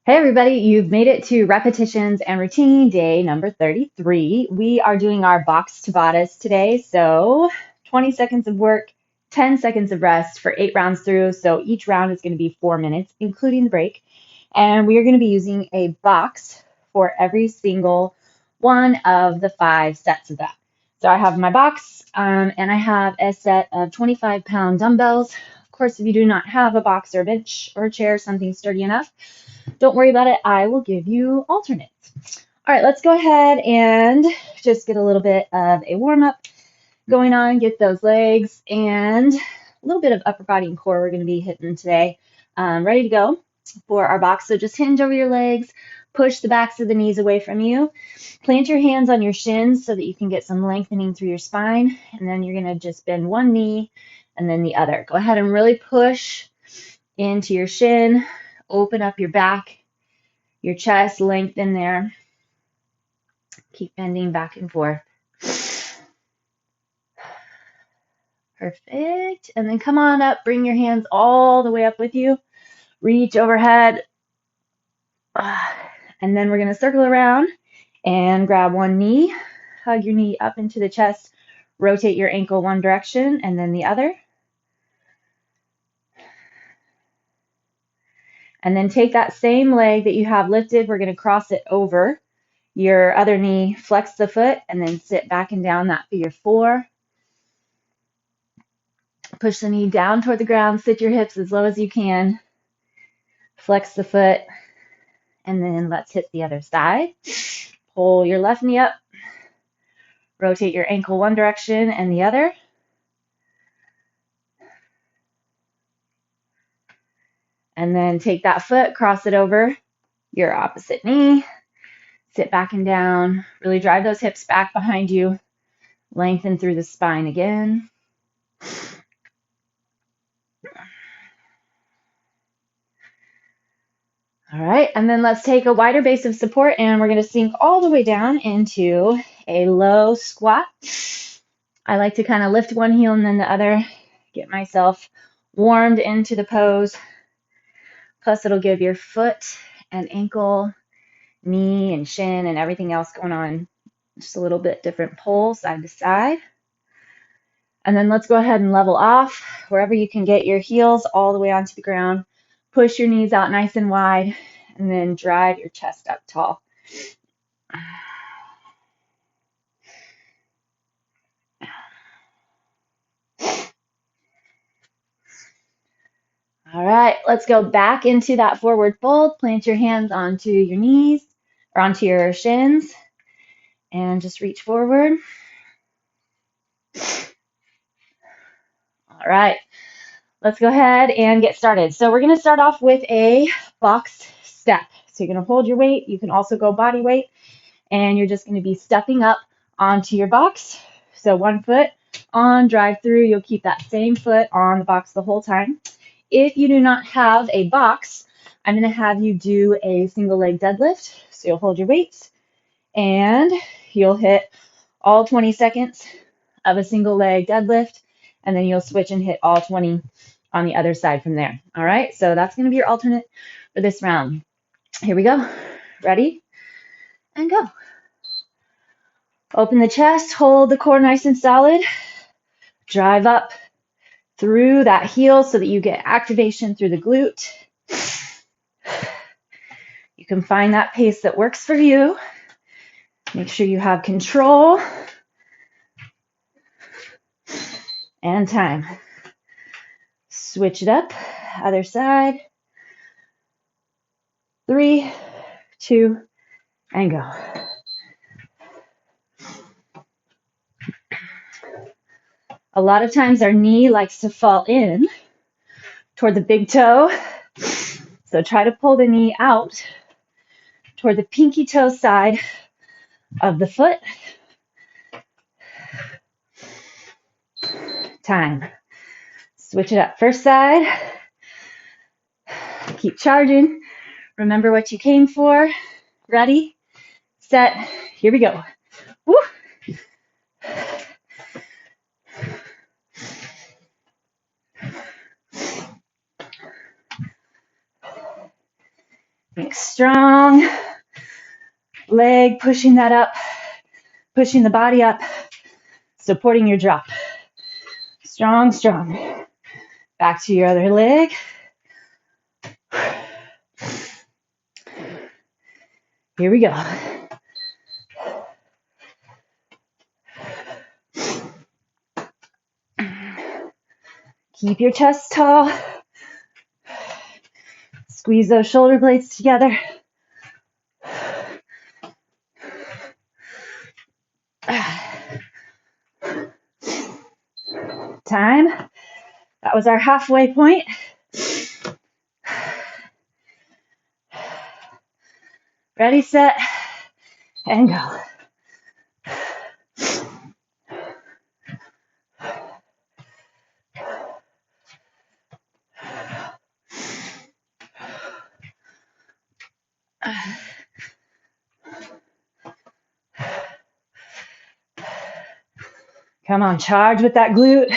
Hey everybody, you've made it to repetitions and routine day number 33. We are doing our box tabattas today. So 20 seconds of work, 10 seconds of rest for 8 rounds through. So each round is going to be 4 minutes, including the break. And we are going to be using a box for every single one of the 5 sets of that. So I have my box and I have a set of 25-pound dumbbells. Of course, if you do not have a box or a bench or a chair, something sturdy enough, don't worry about it. I will give you alternates. All right, let's go ahead and just get a little bit of a warm up going on. Get those legs and a little bit of upper body and core we're going to be hitting today. Ready to go for our box. So just hinge over your legs, push the backs of the knees away from you. Plant your hands on your shins so that you can get some lengthening through your spine. And then you're going to just bend one knee and then the other. Go ahead and really push into your shin. Open up your back, your chest, lengthen there. Keep bending back and forth. Perfect. And then come on up, bring your hands all the way up with you. Reach overhead. And then we're going to circle around and grab one knee. Hug your knee up into the chest. Rotate your ankle one direction and then the other. And then take that same leg that you have lifted. We're going to cross it over your other knee. Flex the foot and then sit back and down that figure 4. Push the knee down toward the ground. Sit your hips as low as you can. Flex the foot. And then let's hit the other side. Pull your left knee up. Rotate your ankle one direction and the other. And then take that foot, cross it over your opposite knee. Sit back and down. Really drive those hips back behind you. Lengthen through the spine again. All right, and then let's take a wider base of support and we're going to sink all the way down into a low squat. I like to kind of lift one heel and then the other, get myself warmed into the pose. Plus it'll give your foot and ankle, knee and shin and everything else going on just a little bit different pull side to side. And then let's go ahead and level off wherever you can get your heels all the way onto the ground. Push your knees out nice and wide and then drive your chest up tall. All right, let's go back into that forward fold. Plant your hands onto your knees or onto your shins and just reach forward. All right, let's go ahead and get started. So we're going to start off with a box step. So you're going to hold your weight. You can also go body weight, and you're just going to be stepping up onto your box. So one foot on, drive through. You'll keep that same foot on the box the whole time. If you do not have a box, I'm going to have you do a single leg deadlift. So you'll hold your weights and you'll hit all 20 seconds of a single leg deadlift, and then you'll switch and hit all 20 on the other side from there. All right, so that's going to be your alternate for this round. Here we go. Ready? And go. Open the chest, hold the core nice and solid. Drive up through that heel so that you get activation through the glute. You can find that pace that works for you. Make sure you have control and time. Switch it up, other side. 3, 2, and go. A lot of times our knee likes to fall in toward the big toe. So try to pull the knee out toward the pinky toe side of the foot. Time. Switch it up. First side. Keep charging. Remember what you came for. Ready, set, here we go. Woo. Strong leg, pushing that up, pushing the body up, supporting your drop. Strong, strong. Back to your other leg. Here we go. Keep your chest tall. Squeeze those shoulder blades together. Time. That was our halfway point. Ready, set, and go. Come on, charge with that glute.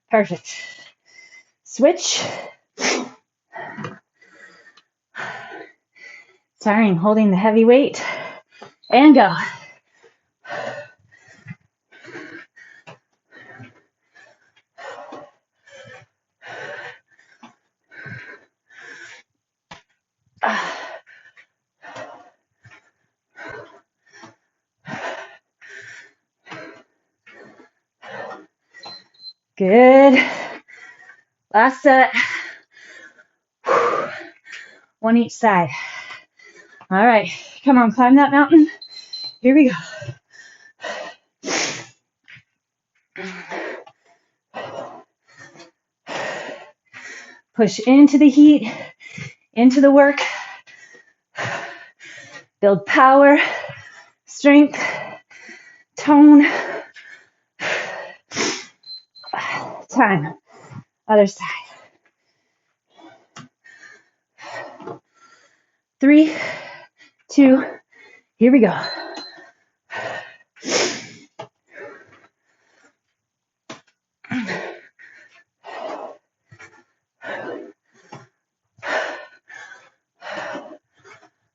Perfect. Switch. Tiring, holding the heavy weight. And go. Good. Last set. One each side. All right, come on, climb that mountain. Here we go. Push into the heat, into the work. Build power, strength, tone. Time. Other side. 3, 2, here we go.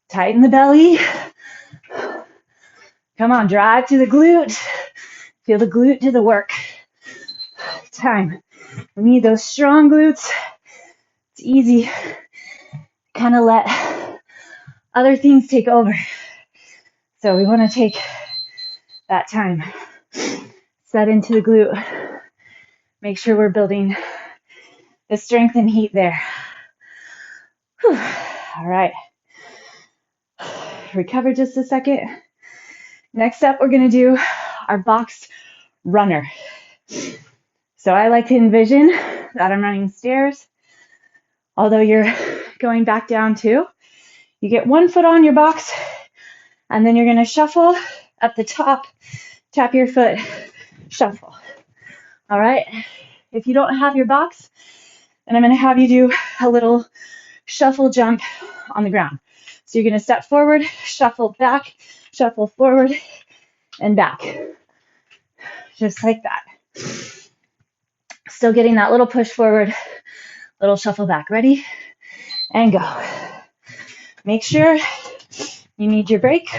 Tighten the belly. Come on, drive to the glute. Feel the glute to the work. Time. We need those strong glutes. It's easy. Kind of let other things take over. So we want to take that time. Set into the glute. Make sure we're building the strength and heat there. Whew. All right. Recover just a second. Next up, we're going to do our boxed runner. So I like to envision that I'm running stairs, although you're going back down too. You get one foot on your box, and then you're going to shuffle at the top, tap your foot, shuffle. All right? If you don't have your box, then I'm going to have you do a little shuffle jump on the ground. So you're going to step forward, shuffle back, shuffle forward, and back. Just like that. Still getting that little push forward, little shuffle back. Ready? And go. Make sure you need your break.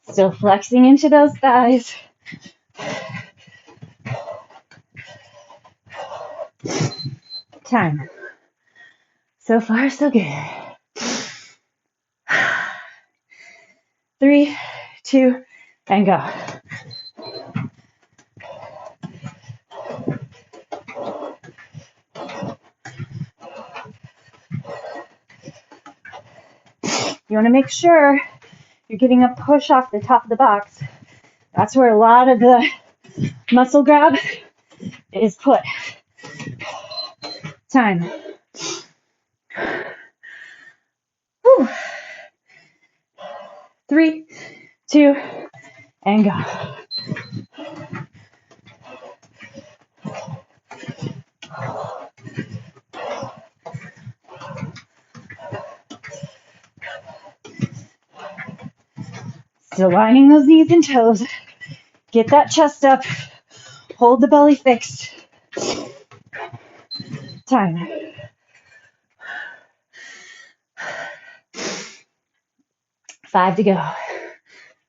Still flexing into those thighs. Time. So far, so good. 3, 2, and go. You want to make sure you're getting a push off the top of the box. That's where a lot of the muscle grab is put. Time. Whew. 3, 2, and go. Still lining those knees and toes. Get that chest up. Hold the belly fixed. Time. 5 to go.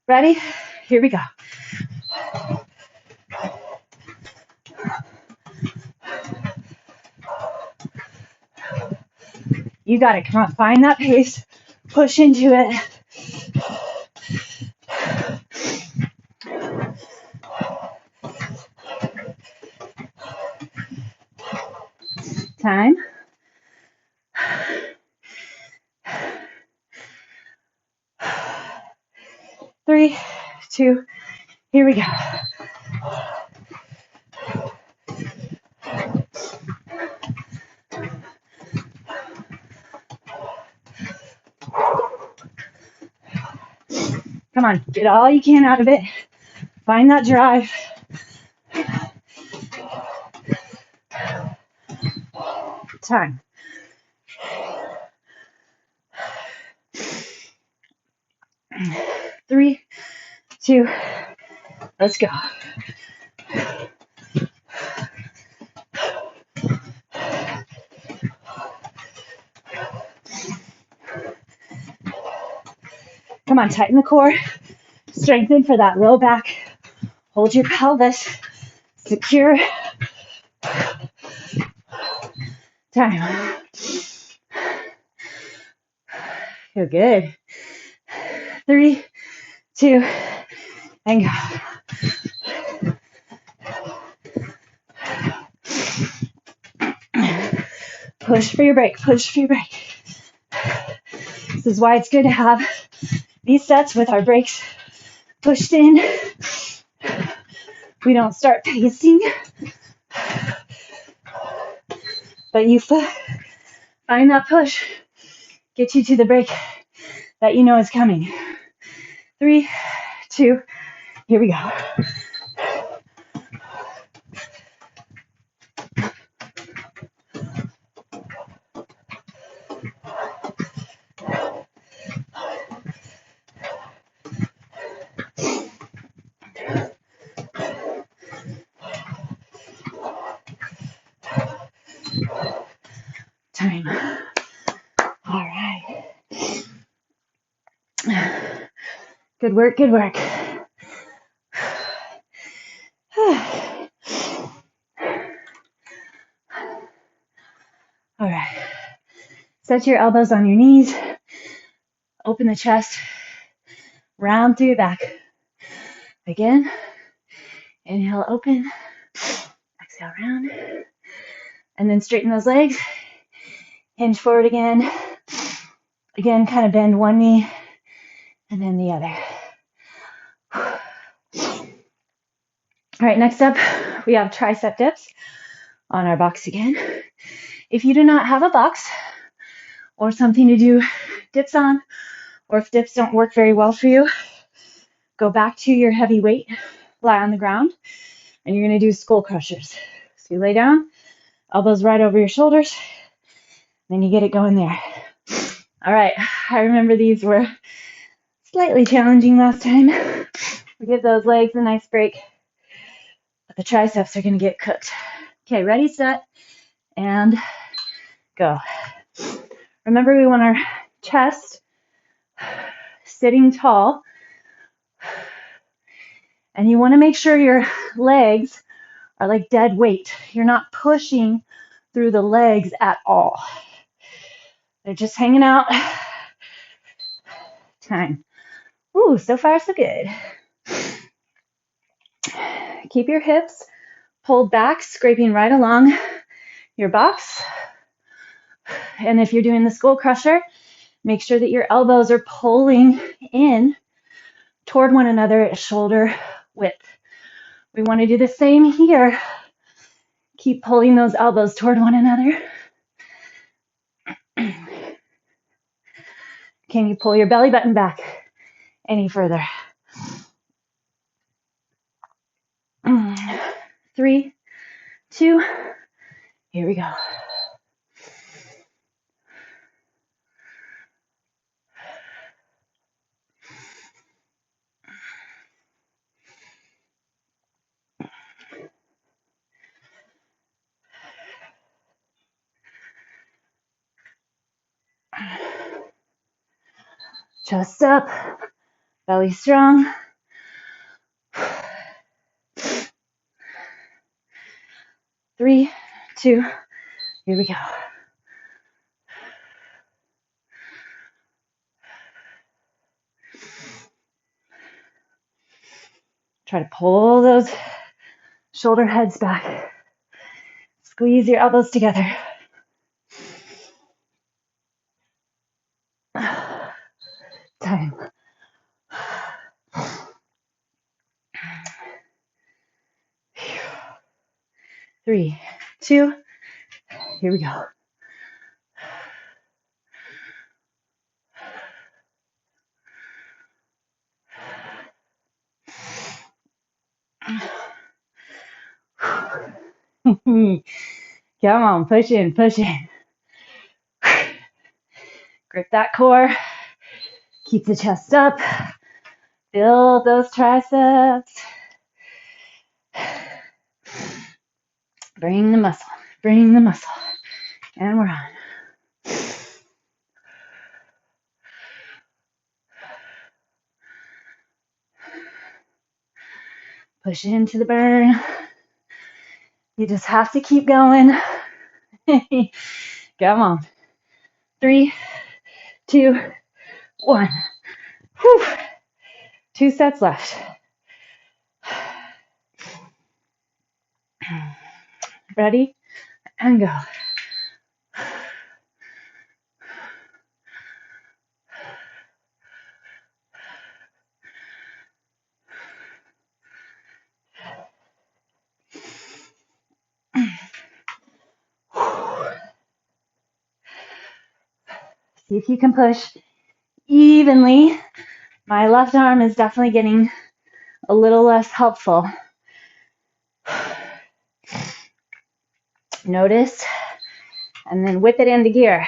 Ready? Here we go. You got it. Come on, find that pace. Push into it. Time. 3, 2, here we go. Come on, get all you can out of it. Find that drive. Time. 3, 2, let's go. Come on, tighten the core. Strengthen for that low back. Hold your pelvis. Secure. Time. Feel good. 3, 2, and go. Push for your break. Push for your break. This is why it's good to have these sets with our breaks pushed in. We don't start pacing, but you find that push. Get you to the break that you know is coming. 3, 2, here we go. Time. All right. Good work, good work. All right. Set your elbows on your knees. Open the chest. Round through your back. Again. Inhale, open. Exhale, round. And then straighten those legs. Hinge forward again. Again, kind of bend one knee and then the other. All right, next up, we have tricep dips on our box again. If you do not have a box or something to do dips on, or if dips don't work very well for you, go back to your heavy weight, lie on the ground, and you're going to do skull crushers. So you lay down, elbows right over your shoulders, then you get it going there. All right, I remember these were slightly challenging last time. We give those legs a nice break, but the triceps are going to get cooked. Okay, ready, set, and go. Remember, we want our chest sitting tall, and you want to make sure your legs are like dead weight. You're not pushing through the legs at all. They're just hanging out. Time. Ooh, so far so good. Keep your hips pulled back, scraping right along your box. And if you're doing the skull crusher, make sure that your elbows are pulling in toward one another at shoulder width. We want to do the same here. Keep pulling those elbows toward one another. Can you pull your belly button back any further? 3, 2, here we go. Chest up, belly strong. 3, 2, here we go. Try to pull those shoulder heads back. Squeeze your elbows together. Time. 3, 2, here we go. Come on, push in, push in. Grip that core. Keep the chest up. Build those triceps. Bring the muscle, bring the muscle. And we're on. Push into the burn. You just have to keep going. Come on. 3, 2, 1. Whew. 2 sets left. Ready? And go. See if you can push evenly. My left arm is definitely getting a little less helpful. Notice, and then whip it into gear.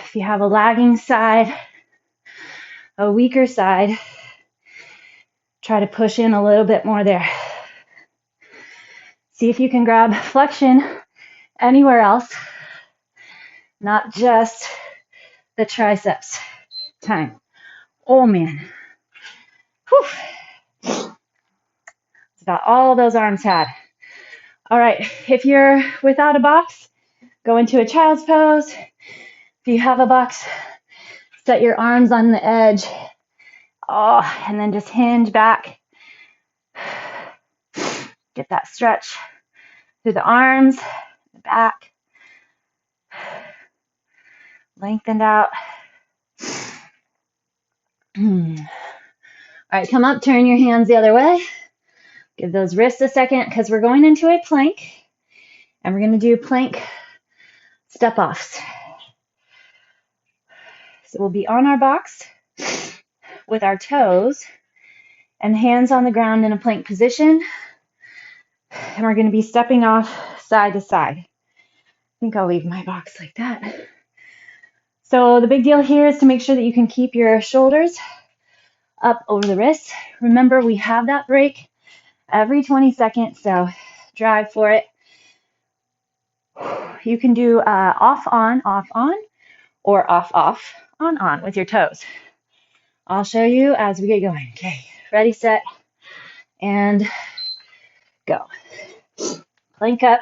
If you have a lagging side, a weaker side, try to push in a little bit more there. See if you can grab flexion anywhere else, not just the triceps. Time. Oh man. Whew. That's about all those arms had. All right, if you're without a box, go into a child's pose. If you have a box, set your arms on the edge. Oh, and then just hinge back. Get that stretch through the arms, the back. Lengthened out. All right, come up, turn your hands the other way. Give those wrists a second because we're going into a plank and we're going to do plank step offs. So we'll be on our box with our toes and hands on the ground in a plank position. And we're going to be stepping off side to side. I think I'll leave my box like that. So the big deal here is to make sure that you can keep your shoulders up over the wrists. Remember, we have that break every 20 seconds, so drive for it. You can do off, on, or off, on with your toes. I'll show you as we get going. Okay, ready, set, and go. Plank up.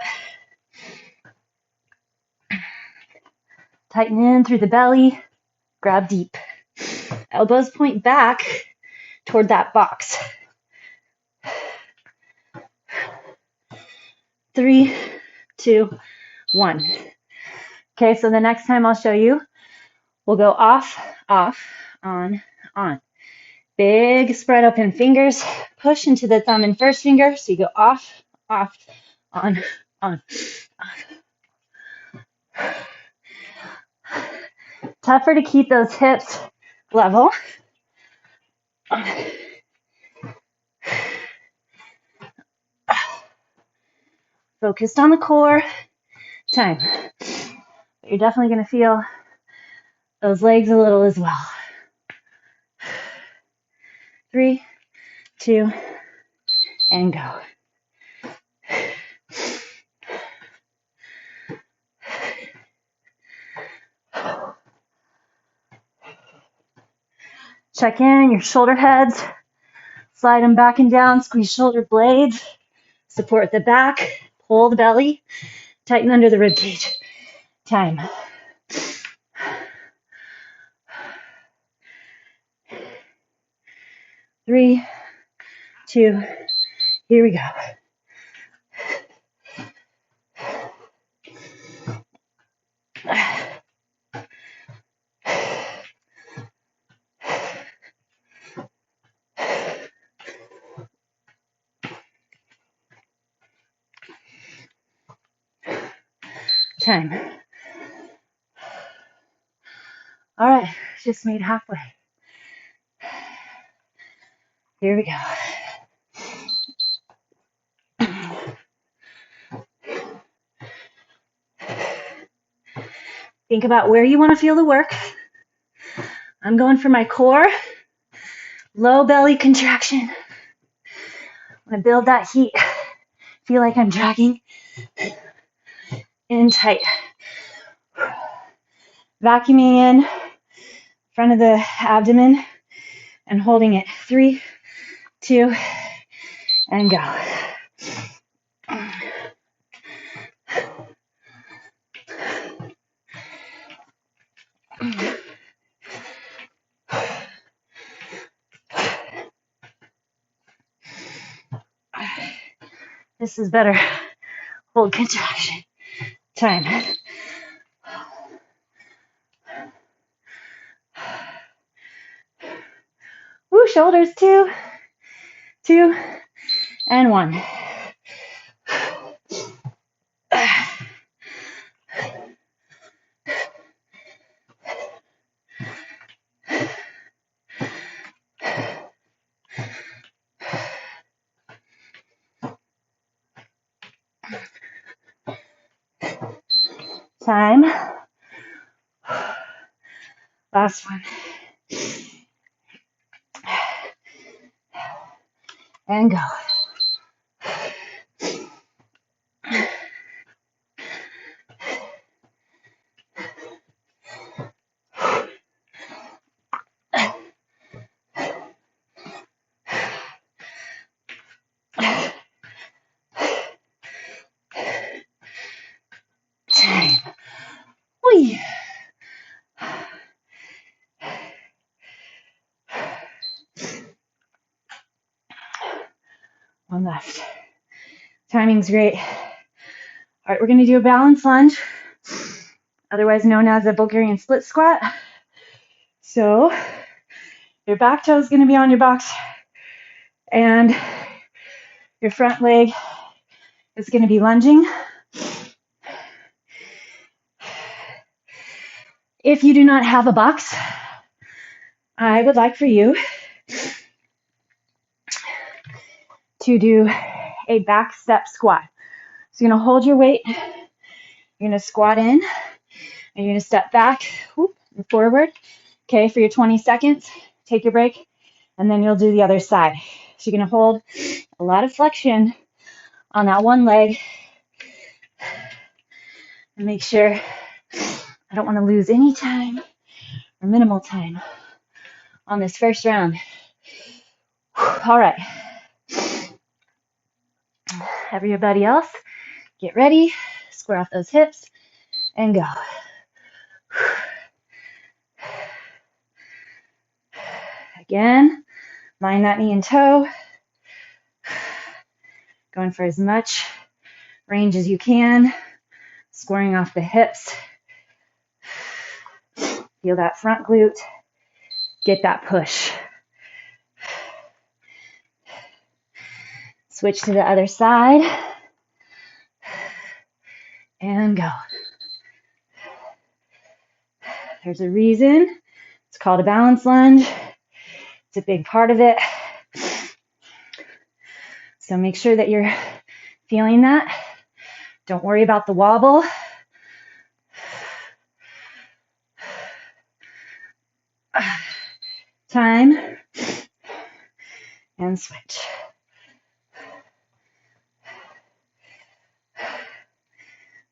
Tighten in through the belly. Grab deep. Elbows point back toward that box. 3, 2, 1. Okay, so the next time I'll show you, we'll go off, on. Big spread open fingers. Push into the thumb and first finger. So you go off, on. Tougher to keep those hips level. Focused on the core. Time. But you're definitely going to feel those legs a little as well. 3, 2, and go. Check in your shoulder heads. Slide them back and down. Squeeze shoulder blades. Support the back. Pull the belly. Tighten under the rib cage. Time. Three, two, here we go. Time. All right, just made halfway. Here we go. Think about where you want to feel the work. I'm going for my core, low belly contraction. I'm going to build that heat. Feel like I'm dragging in tight. Vacuuming in front of the abdomen and holding it. 3, 2, and go. This is better. Hold contraction. Time. Woo, shoulders. 2, 2, and 1. Time. Last one. And go. Time. Whee. One left. Timing's great. All right, we're going to do a balance lunge, otherwise known as a Bulgarian split squat. So your back toe is going to be on your box, and your front leg is going to be lunging. If you do not have a box, I would like for you to do a back step squat. So you're going to hold your weight, you're going to squat in, and you're going to step back, whoop, and forward. Okay, for your 20 seconds, take your break, and then you'll do the other side. So you're going to hold a lot of flexion on that one leg, and make sure I don't want to lose any time or minimal time on this first round. All right. Everybody else, get ready, square off those hips, and go. Again, line that knee and toe. Going for as much range as you can, squaring off the hips. Feel that front glute. Get that push. Switch to the other side. And go. There's a reason. It's called a balance lunge. It's a big part of it. So make sure that you're feeling that. Don't worry about the wobble. Time. And switch.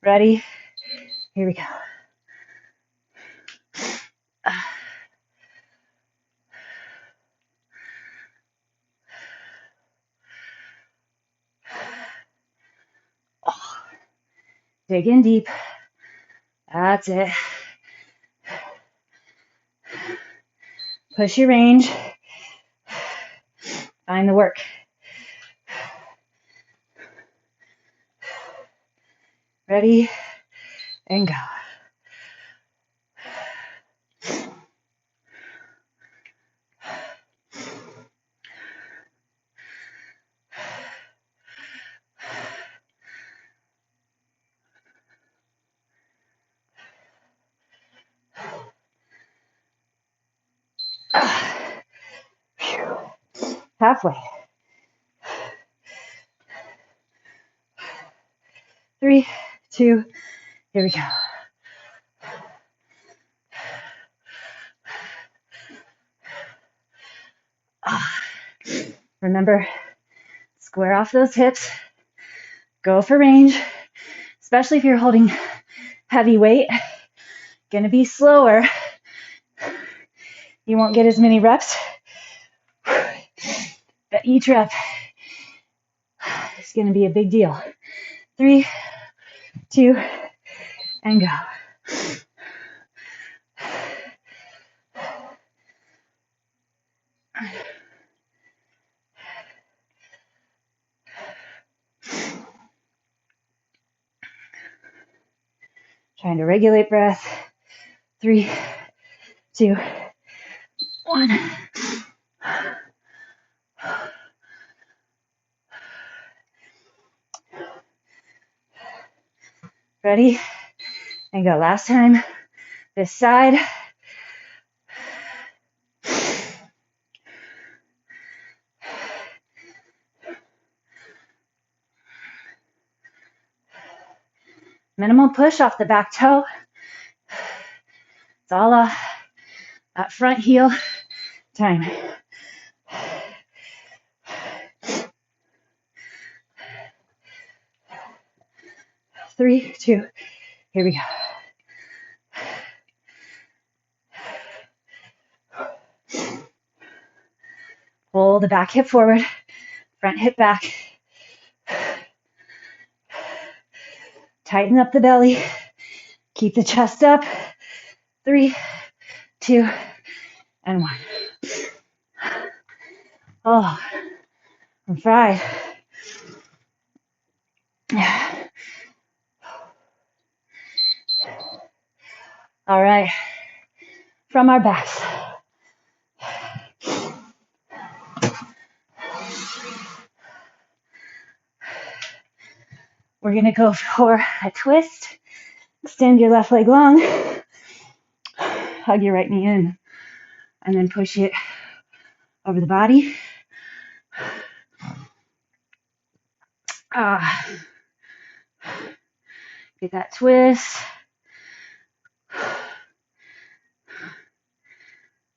Ready? Here we go. Dig in deep. That's it. Push your range. Find the work. Ready and go. Halfway. 3, 2, here we go. Remember, square off those hips. Go for range, especially if you're holding heavy weight. Gonna be slower. You won't get as many reps, but each rep is gonna be a big deal. 3, 2, and go. Trying to regulate breath. 3, 2, 1. Ready? And go. Last time. This side. Minimal push off the back toe. It's all that front heel time. 3, 2, here we go. Pull the back hip forward, front hip back. Tighten up the belly. Keep the chest up. 3, 2, and 1. Oh, I'm fried. All right, from our backs. We're gonna go for a twist. Extend your left leg long. Hug your right knee in, and then push it over the body. Get that twist.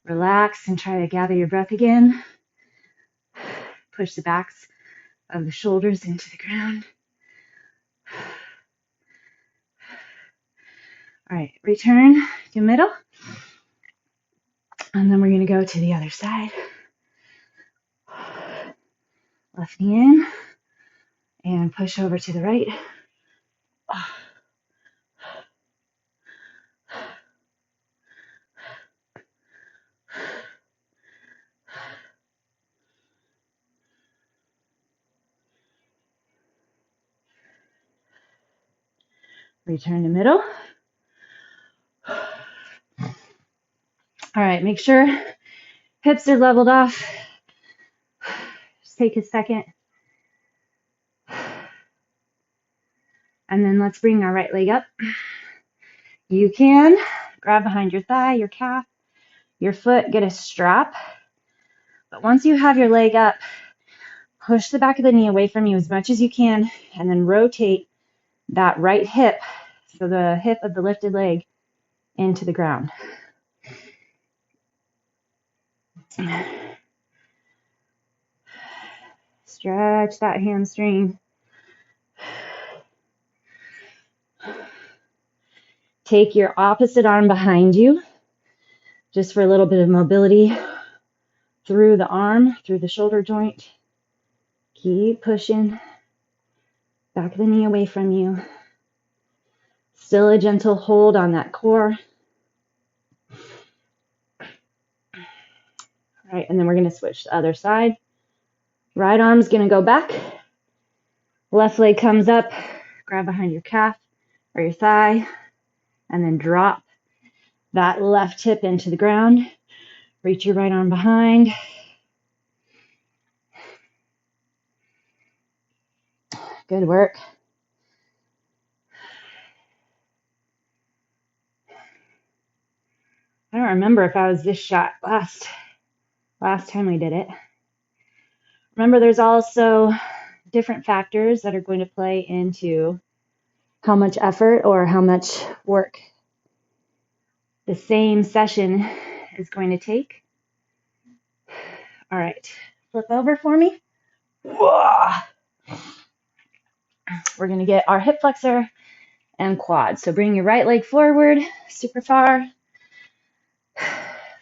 Relax and try to gather your breath again. Push the backs of the shoulders into the ground. All right, return to middle. And then we're going to go to the other side. Left knee in. And push over to the right. Return to middle. All right, make sure hips are leveled off. Just take a second. And then let's bring our right leg up. You can grab behind your thigh, your calf, your foot, get a strap. But once you have your leg up, push the back of the knee away from you as much as you can, and then rotate that right hip, so the hip of the lifted leg, into the ground. Stretch that hamstring. Take your opposite arm behind you, just for a little bit of mobility through the arm, through the shoulder joint. Keep pushing. Back of the knee away from you. Still a gentle hold on that core. All right, and then we're going to switch to the other side. Right arm's going to go back. Left leg comes up. Grab behind your calf or your thigh, and then drop that left hip into the ground. Reach your right arm behind. Good work. I don't remember if I was this shot last time we did it. Remember, there's also different factors that are going to play into how much effort or how much work the same session is going to take. All right, flip over for me. We're going to get our hip flexor and quad. So bring your right leg forward, super far.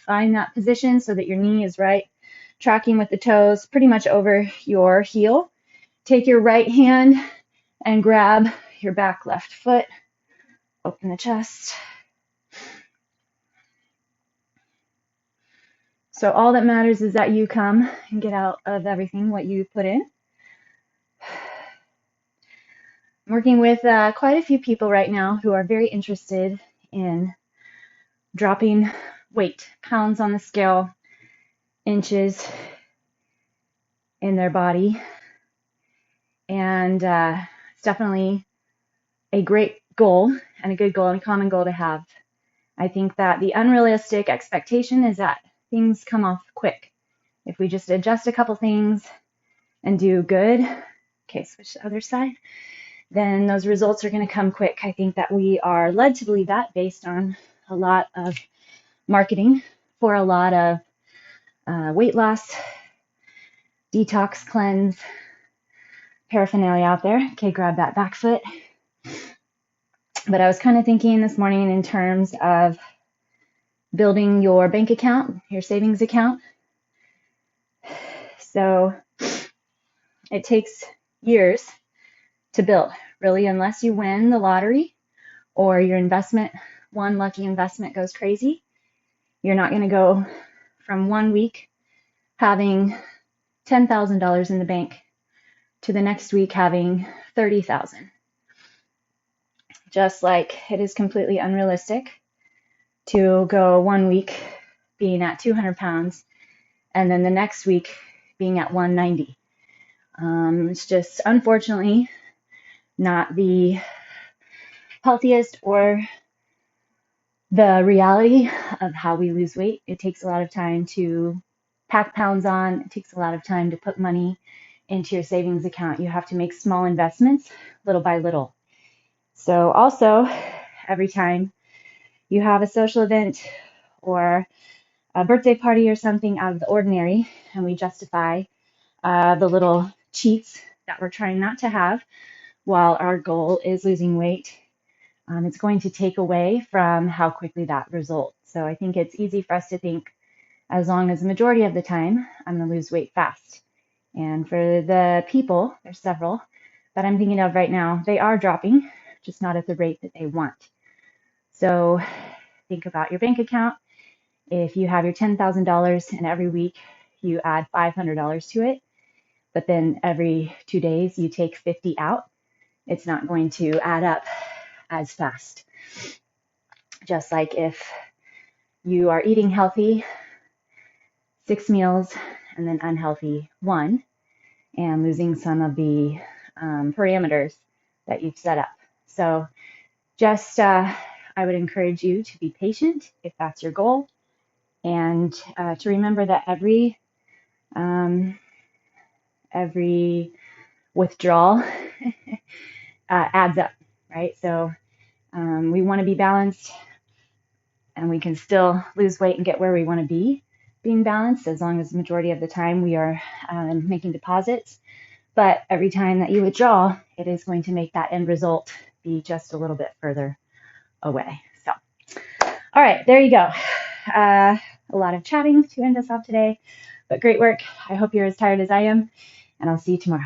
Find that position so that your knee is right, tracking with the toes, pretty much over your heel. Take your right hand and grab your back left foot. Open the chest. So all that matters is that you come and get out of everything what you put in. I'm working with quite a few people right now who are very interested in dropping weight, pounds on the scale, inches in their body. And it's definitely a great goal and a good goal and a common goal to have. I think that the unrealistic expectation is that things come off quick. If we just adjust a couple things and do good, okay, switch to the other side, then those results are going to come quick. I think that we are led to believe that based on a lot of marketing for a lot of weight loss, detox, cleanse, paraphernalia out there. Okay, grab that back foot. But I was kind of thinking this morning in terms of building your bank account, your savings account. So it takes years to build, really, unless you win the lottery or your investment, one lucky investment goes crazy. You're not going to go from 1 week having $10,000 in the bank to the next week having $30,000. Just like it is completely unrealistic to go 1 week being at 200 pounds and then the next week being at 190. It's just unfortunately not the healthiest or the reality of how we lose weight. It takes a lot of time to pack pounds on. It takes a lot of time to put money into your savings account. You have to make small investments little by little. So also, every time you have a social event or a birthday party or something out of the ordinary, and we justify the little cheats that we're trying not to have while our goal is losing weight, it's going to take away from how quickly that results. So I think it's easy for us to think, as long as the majority of the time, I'm going to lose weight fast. And for the people, there's several that I'm thinking of right now, they are dropping, just not at the rate that they want. So think about your bank account. If you have your $10,000 and every week you add $500 to it, but then every 2 days you take 50 out, it's not going to add up as fast. Just like if you are eating healthy 6 meals and then unhealthy 1 and losing some of the parameters that you've set up. So just I would encourage you to be patient if that's your goal, and to remember that every withdrawal adds up, right? So we want to be balanced, and we can still lose weight and get where we want to be being balanced, as long as the majority of the time we are making deposits. But every time that you withdraw, it is going to make that end result be just a little bit further away. So, all right, there you go. A lot of chatting to end us off today, but great work. I hope you're as tired as I am, and I'll see you tomorrow.